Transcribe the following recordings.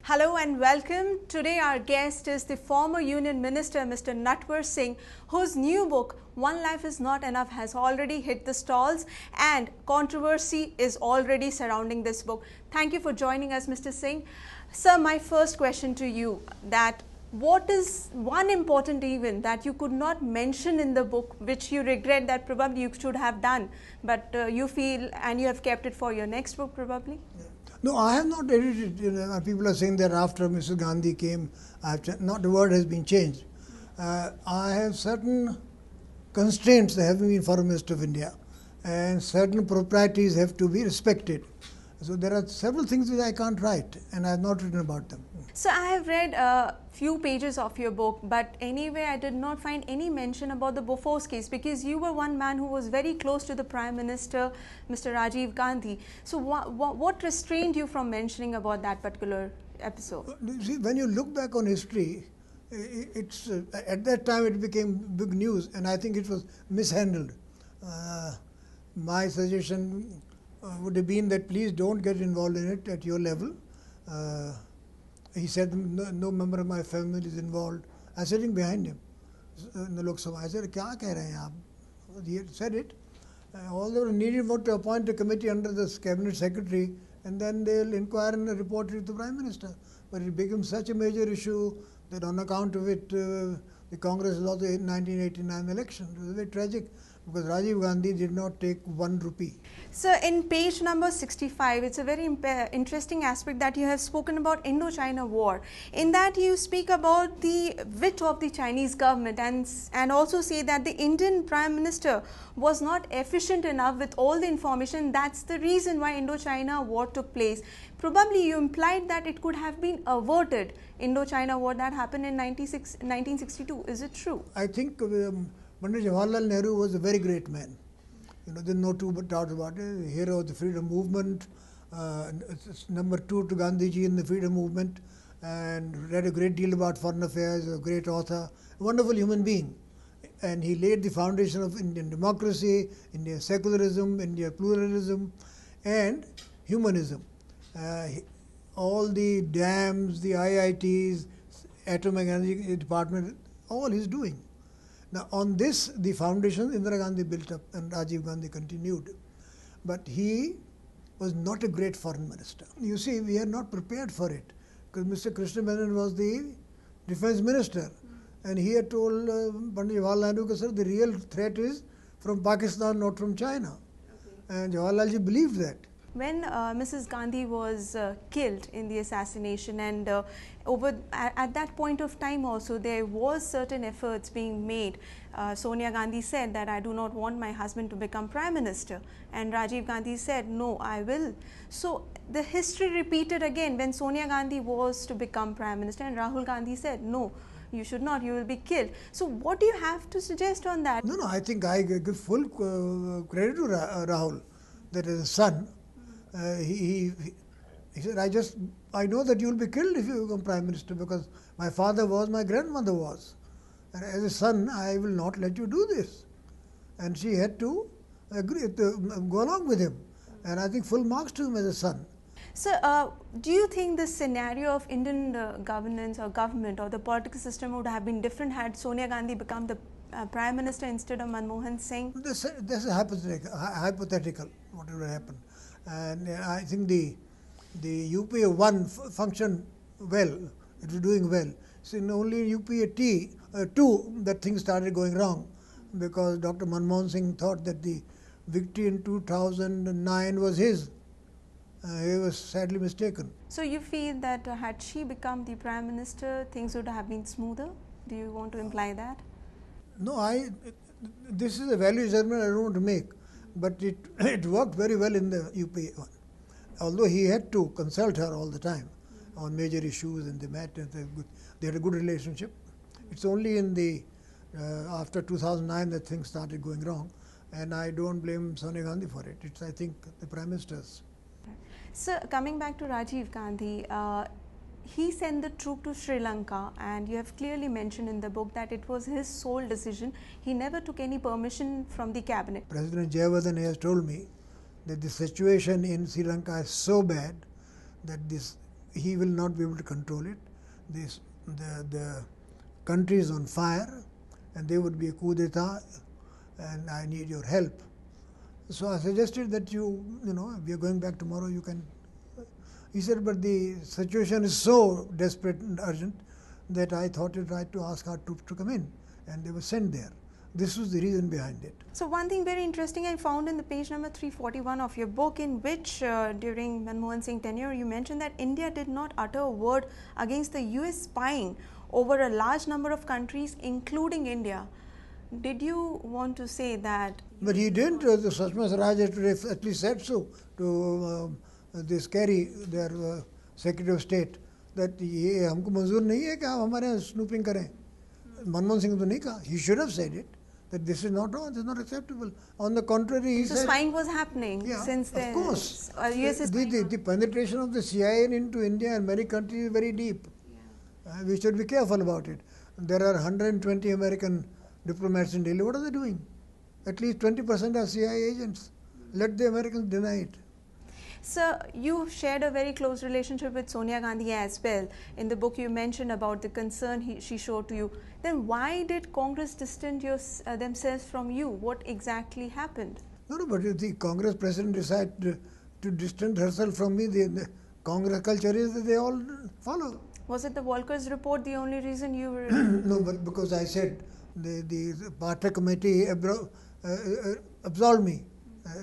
Hello and welcome. Today our guest is the former Union Minister Mr. Natwar Singh, whose new book One Life Is Not Enough has already hit the stalls and controversy is already surrounding this book. Thank you for joining us, Mr. Singh. Sir, my first question to you, that what is one important event that you could not mention in the book which you regret that probably you should have done, but you feel and you have kept it for your next book probably? Yeah. No, I have not edited. People are saying that after Mrs. Gandhi came, not a word has been changed. I have certain constraints, having been Foreign Minister of India, and certain proprieties have to be respected. So there are several things which I can't write, and I have not written about them. So I have read a few pages of your book, but anyway I did not find any mention about the Bofors case, because you were one man who was very close to the Prime Minister, Mr. Rajiv Gandhi. So what restrained you from mentioning about that particular episode? See, when you look back on history, it's at that time it became big news, and I think it was mishandled. My suggestion would have been that please don't get involved in it at your level. He said no member of my family is involved. I was sitting behind him in the Lok Sabha. I said, "Kya keh rahe hain aap?" He had said it. All they were needed was to appoint a committee under the cabinet secretary, and then they'll inquire and report it to the Prime Minister. But it became such a major issue that on account of it, the Congress lost the 1989 election. It was very tragic, because Rajiv Gandhi did not take 1 rupee. So in page number 65, it's a very interesting aspect that you have spoken about Indo-China war. In that you speak about the wit of the Chinese government and also say that the Indian Prime Minister was not efficient enough with all the information. That's the reason why Indo-China war took place. Probably you implied that it could have been averted, Indo-China war that happened in 1962. Is it true? I think Pandit Jawaharlal Nehru was a very great man. There's no two doubts about it. Hero of the freedom movement, number 2 to Gandhiji in the freedom movement, and read a great deal about foreign affairs, a great author, a wonderful human being. And he laid the foundation of Indian democracy, Indian secularism, Indian pluralism, and humanism. All the dams, the IITs, atomic energy department, all he's doing. Now, on this, the foundation Indira Gandhi built up and Rajiv Gandhi continued. But he was not a great foreign minister. You see, we are not prepared for it, because Mr. Krishna Menon was the defense minister, and he had told Pandit Jawaharlal Nehru, sir, the real threat is from Pakistan, not from China. Okay. And Jawaharlal ji believed that. When Mrs. Gandhi was killed in the assassination, and at that point of time also there was certain efforts being made. Sonia Gandhi said that I do not want my husband to become Prime Minister, and Rajiv Gandhi said no, I will. So the history repeated again when Sonia Gandhi was to become Prime Minister, and Rahul Gandhi said no, you should not, you will be killed. So what do you have to suggest on that? No, I think I give full credit to Rahul, that as a son, he said, I know that you will be killed if you become Prime Minister, because my father was, my grandmother was. And as a son, I will not let you do this. And she had to agree to go along with him. And I think full marks to him as a son. So, do you think the scenario of Indian governance or government or the political system would have been different had Sonia Gandhi become the Prime Minister instead of Manmohan Singh? This is hypothetical, what would happen. And I think the UPA 1 functioned well, it was doing well. So in only UPA 2 that things started going wrong, because Dr. Manmohan Singh thought that the victory in 2009 was his. He was sadly mistaken. So you feel that had she become the Prime Minister, things would have been smoother? Do you want to imply that? No, this is a value judgment I don't want to make. But it worked very well in the UPA 1. Although he had to consult her all the time on major issues, and they met, and they had a good relationship. It's only in the after 2009 that things started going wrong, and I don't blame Sonia Gandhi for it. It's, I think, the Prime Ministers. So coming back to Rajiv Gandhi, he sent the troop to Sri Lanka, and you have clearly mentioned in the book that it was his sole decision. He never took any permission from the cabinet. President Jayawardene has told me that the situation in Sri Lanka is so bad that this he will not be able to control it. The country is on fire, and there would be a coup d'etat, and I need your help. So I suggested that we are going back tomorrow, you can. He said, but the situation is so desperate and urgent that I thought it right to ask our troops to come in, and they were sent there. This was the reason behind it. So one thing very interesting I found in the page number 341 of your book, in which during Manmohan Singh tenure you mentioned that India did not utter a word against the US spying over a large number of countries, including India. Did you want to say that? But he didn't. The Sushma Swaraj at least said so to this Kerry, their Secretary of State, that ये हमको मंजूर नहीं है कि आप हमारे यहाँ snooping करें. मनमोहन सिंह तो नहीं कहा. He should have said it, that this is not on, this is not acceptable. On the contrary, he so said. Spying was happening since then. Of course. US is the penetration of the CIA into India and many countries is very deep. Yeah. We should be careful about it. There are 120 American diplomats in Delhi. What are they doing? At least 20% are CIA agents. Let the Americans deny it. Sir, you have shared a very close relationship with Sonia Gandhi as well. In the book you mentioned about the concern she showed to you. Then why did Congress distance themselves from you? What exactly happened? No, but if the Congress president decided to distance herself from me, the Congress culture is that they all follow. Was it the Walker's report the only reason you were... No, but because I said the party committee absolved me.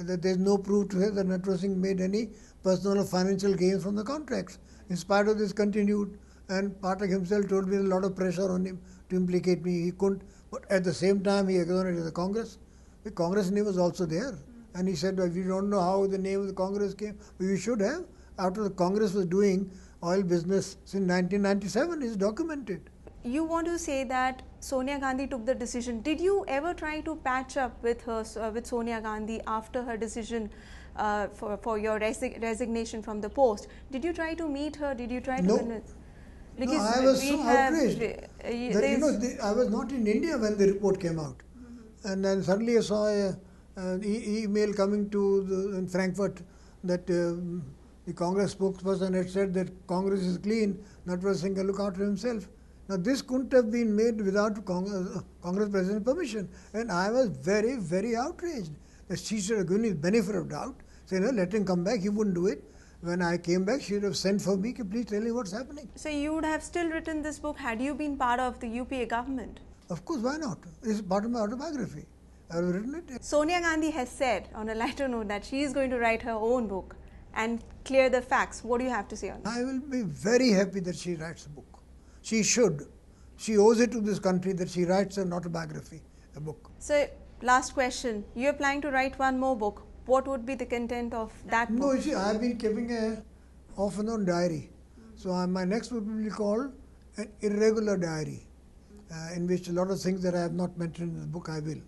That there is no proof to say that Natwar Singh made any personal or financial gains from the contracts. In spite of this continued, and Pathak himself told me a lot of pressure on him to implicate me. He couldn't, but at the same time he exonerated the Congress. The Congress name was also there. And he said, well, we don't know how the name of the Congress came, but you should have. After the Congress was doing oil business since 1997, it's documented. You want to say that Sonia Gandhi took the decision. Did you ever try to patch up with her, with Sonia Gandhi after her decision for your resignation from the post? Did you try to meet her? Did you try to? No. Because no, I was so outraged. That, I was not in India when the report came out, and then suddenly I saw an email coming to in Frankfurt that the Congress spokesperson had said that Congress is clean. Natwar Singh can look after himself. Now this couldn't have been made without Congress President's permission, and I was very, very outraged that she should have given me the benefit of doubt, saying, no, let him come back, he wouldn't do it. When I came back, she would have sent for me, please tell me what's happening. So you would have still written this book had you been part of the UPA government? Of course, why not? It's part of my autobiography. I have written it. Sonia Gandhi has said, on a lighter note, that she is going to write her own book and clear the facts. What do you have to say on that? I will be very happy that she writes a book. She should. She owes it to this country that she writes an autobiography, a book. So, last question. You are planning to write one more book. What would be the content of that book? No, you see, I have been keeping a off and on diary. So my next book will be called An Irregular Diary, in which a lot of things that I have not mentioned in the book I will.